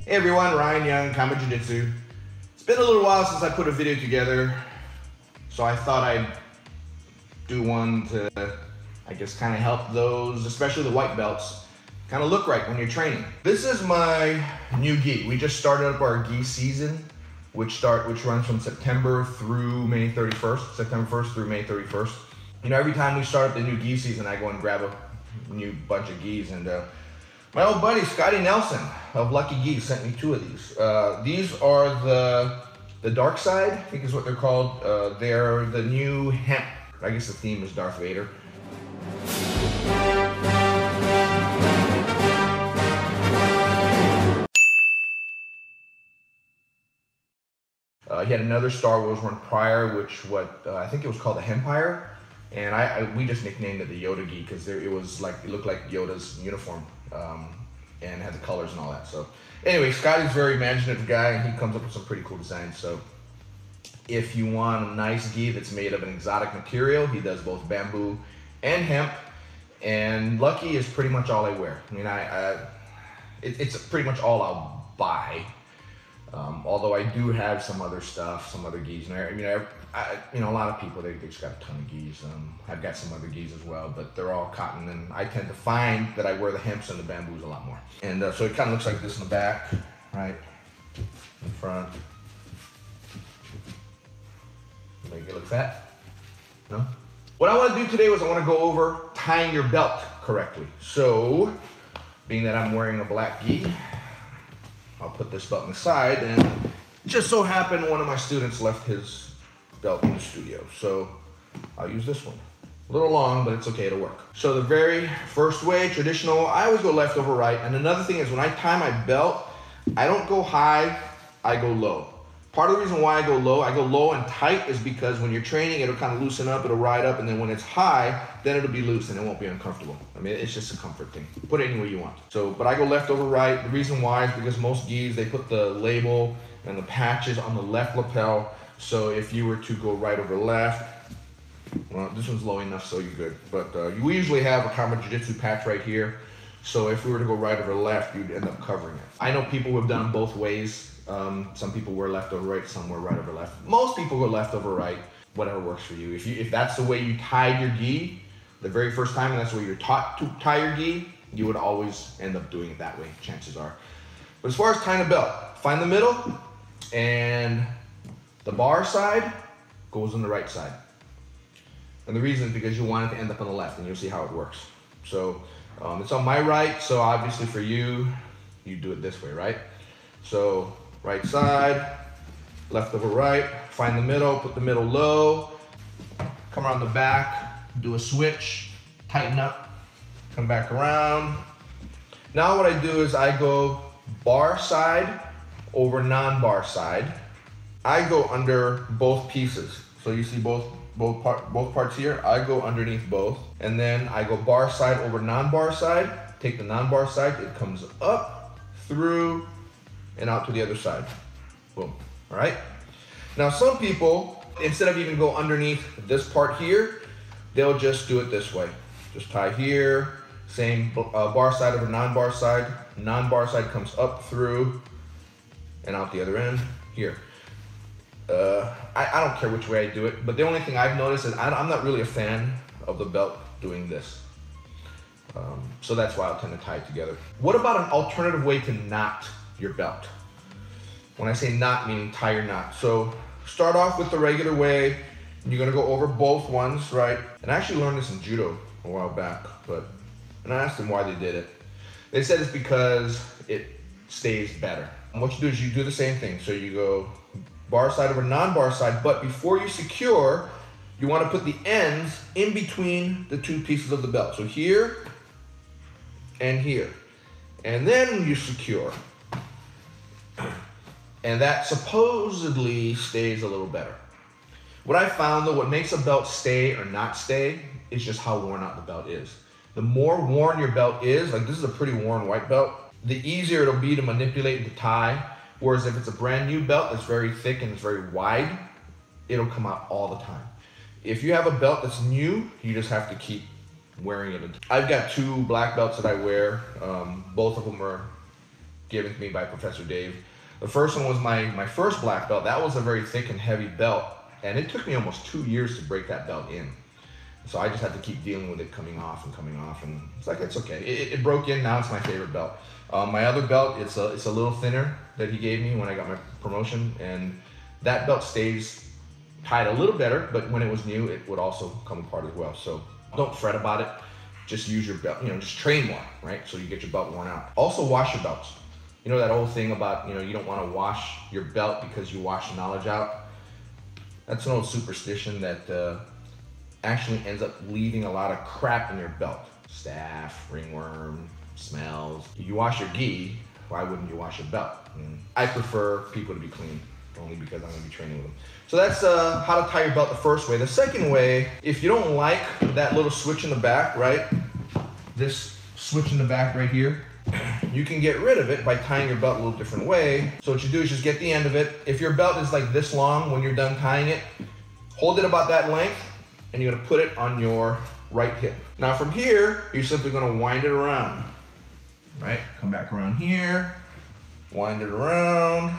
Hey everyone, Ryan Young, Kama Jiu-Jitsu. It's been a little while since I put a video together, so I thought I'd do one to, I guess, kind of help those, especially the white belts, kind of look right when you're training. This is my new gi. We just started up our gi season, which runs from September through May 31st, September 1st through May 31st. You know, every time we start up the new gi season, I go and grab a new bunch of gis, and my old buddy Scotty Nelson of Lucky Gi sent me 2 of these. These are the dark side, I think is what they're called. They're the new hemp. I guess the theme is Darth Vader. He had another Star Wars one prior, which I think it was called the Hempire, and we just nicknamed it the Yoda gi because it looked like Yoda's uniform, and had the colors and all that. So anyway, Scotty's a very imaginative guy, and he comes up with some pretty cool designs. So if you want a nice gi that's made of an exotic material, he does both bamboo and hemp, and Lucky is pretty much all I wear. I mean, it's pretty much all I'll buy. Although I do have some other stuff, some other gis, and a lot of people, they just got a ton of gis. I've got some other gis as well, but they're all cotton, and I tend to find that I wear the hemps and the bamboos a lot more. And so it kind of looks like this in the back, right? In front. Make it look fat? No? What I want to do today was I want to go over tying your belt correctly. So, being that I'm wearing a black gi, I'll put this belt on the side, and it just so happened one of my students left his belt in the studio, so I'll use this one. A little long, but it's okay, it'll work. So the very first way, traditional, I always go left over right, and another thing is when I tie my belt, I don't go high, I go low. Part of the reason why I go low and tight is because when you're training, it'll kind of loosen up, it'll ride up, and then when it's high, then it'll be loose and it won't be uncomfortable. I mean, it's just a comfort thing. Put it any way you want. So, but I go left over right. The reason why is because most gis, they put the label and the patches on the left lapel. So if you were to go right over left, well, this one's low enough, so you're good. But we usually have a Kama Jiu-Jitsu patch right here. So if we were to go right over left, you'd end up covering it. I know people who have done both ways. Some people wear left over right, some wear right over left. Most people go left over right, whatever works for you. If that's the way you tied your gi the very first time, and that's the way you're taught to tie your gi, you would always end up doing it that way, chances are. But as far as tying a belt, find the middle, and the bar side goes on the right side. And the reason is because you want it to end up on the left, and you'll see how it works. So it's on my right, so obviously for you, you do it this way, right? So right side, left over right, find the middle, put the middle low, come around the back, do a switch, tighten up, come back around. Now what I do is I go bar side over non-bar side. I go under both pieces. So you see both parts here, I go underneath both. And then I go bar side over non-bar side, take the non-bar side, it comes up, through, and out to the other side. Boom. All right? Now some people, instead of even go underneath this part here, they'll just do it this way. Just tie here, same bar side over non-bar side. Non-bar side comes up, through, and out the other end here. I don't care which way I do it, but the only thing I've noticed is I'm not really a fan of the belt doing this. So that's why I'll tend to tie it together. What about an alternative way to knot your belt? When I say knot, meaning tie your knot. So start off with the regular way. You're gonna go over both ones, right? And I actually learned this in judo a while back, and I asked them why they did it. They said it's because it stays better. And what you do is you do the same thing. So you go bar side over non-bar side, but before you secure, you wanna put the ends in between the 2 pieces of the belt. So here and here. And then you secure. And that supposedly stays a little better. What I found though, what makes a belt stay or not stay is just how worn out the belt is. The more worn your belt is, like this is a pretty worn white belt, the easier it'll be to manipulate and to tie. Whereas if it's a brand new belt that's very thick and it's very wide, it'll come out all the time. If you have a belt that's new, you just have to keep wearing it. I've got 2 black belts that I wear. Both of them are given to me by Professor Dave. The first one was my first black belt. That was a very thick and heavy belt, and it took me almost 2 years to break that belt in. So I just had to keep dealing with it coming off, and it's like, it's okay. It broke in, now it's my favorite belt. My other belt, it's a little thinner that he gave me when I got my promotion, and that belt stays tied a little better, but when it was new, it would also come apart as well. So don't fret about it. Just use your belt, just train more, right? So you get your belt worn out. Also wash your belts. You know that old thing about, you don't want to wash your belt because you wash the knowledge out? That's an old superstition that actually ends up leaving a lot of crap in your belt. Staph, ringworm, smells. You wash your gi, why wouldn't you wash your belt? I prefer people to be clean, only because I'm going to be training with them. So that's how to tie your belt the first way. The second way, if you don't like that little switch in the back, right? This switch in the back right here, you can get rid of it by tying your belt a little different way. So what you do is just get the end of it. If your belt is like this long when you're done tying it, hold it about that length, and you're gonna put it on your right hip. Now from here, you're simply gonna wind it around, right? Come back around here, wind it around,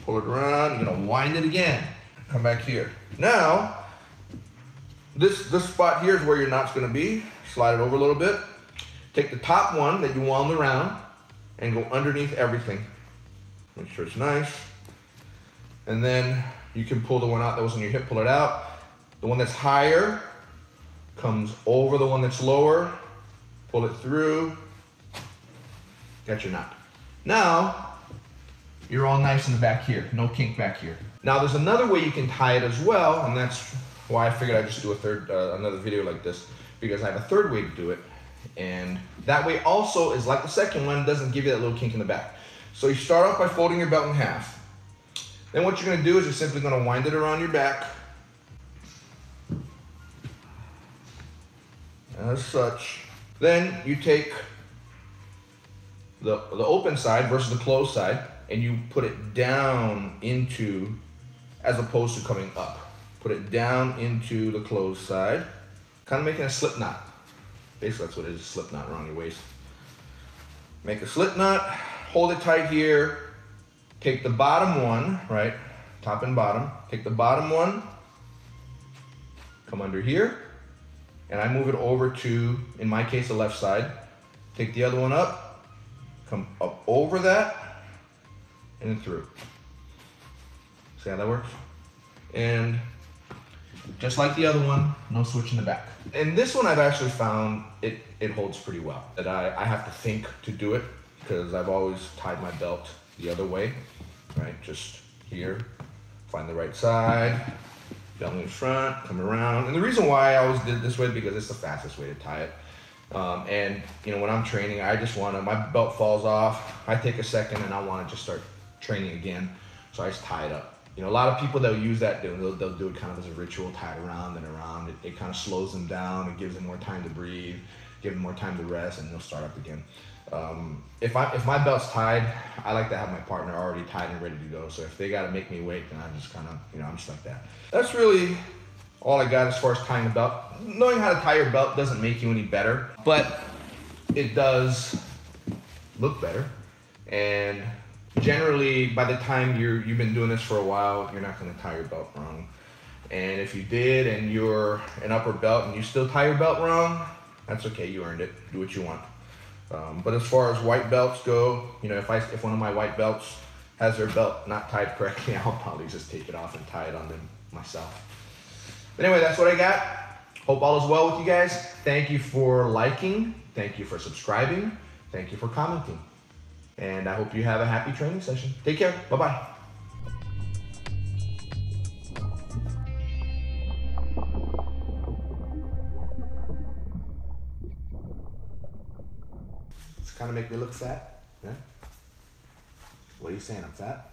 pull it around, you're gonna wind it again. Come back here. Now, this spot here is where your knot's gonna be. Slide it over a little bit. Take the top one that you wound around and go underneath everything. Make sure it's nice. And then you can pull the one out that was on your hip, pull it out. The one that's higher comes over the one that's lower, pull it through, got your knot. Now, you're all nice in the back here, no kink back here. Now there's another way you can tie it as well, and that's why I figured I'd just do another video like this, because I have a third way to do it. And that way also is like the second one, doesn't give you that little kink in the back. So you start off by folding your belt in half. Then what you're gonna do is you're simply gonna wind it around your back, as such. Then you take the open side versus the closed side, and you put it down into, as opposed to coming up. Put it down into the closed side, kind of making a slip knot. Basically, that's what it is, a slip knot around your waist. Make a slip knot, hold it tight here, take the bottom one, right, top and bottom, take the bottom one, come under here, and I move it over to, in my case, the left side. Take the other one up, come up over that, and then through. See how that works? And just like the other one, no switch in the back. And this one I've actually found it holds pretty well. That I have to think to do it, because I've always tied my belt the other way, right? Just here, find the right side, belt in front, come around. And the reason why I always did it this way, because it's the fastest way to tie it. And when I'm training, I just want to, my belt falls off, I take a second and I want to just start training again. So I just tie it up. A lot of people, they'll use that, they'll do it kind of as a ritual, tie it around and around. It kind of slows them down, it gives them more time to breathe, give them more time to rest, and they'll start up again. If my belt's tied, I like to have my partner already tied and ready to go. So if they got to make me wait, then I'm just kind of, I'm just like that. That's really all I got as far as tying the belt. Knowing how to tie your belt doesn't make you any better, but it does look better. And generally, by the time you've been doing this for a while, you're not going to tie your belt wrong. And if you did, and you're an upper belt and you still tie your belt wrong, that's okay. You earned it. Do what you want. But as far as white belts go, if one of my white belts has their belt not tied correctly, I'll probably just take it off and tie it on them myself. But anyway, that's what I got. Hope all is well with you guys. Thank you for liking. Thank you for subscribing. Thank you for commenting. And I hope you have a happy training session. Take care. Bye-bye. It's kind of make me look fat. Yeah? What are you saying? I'm fat?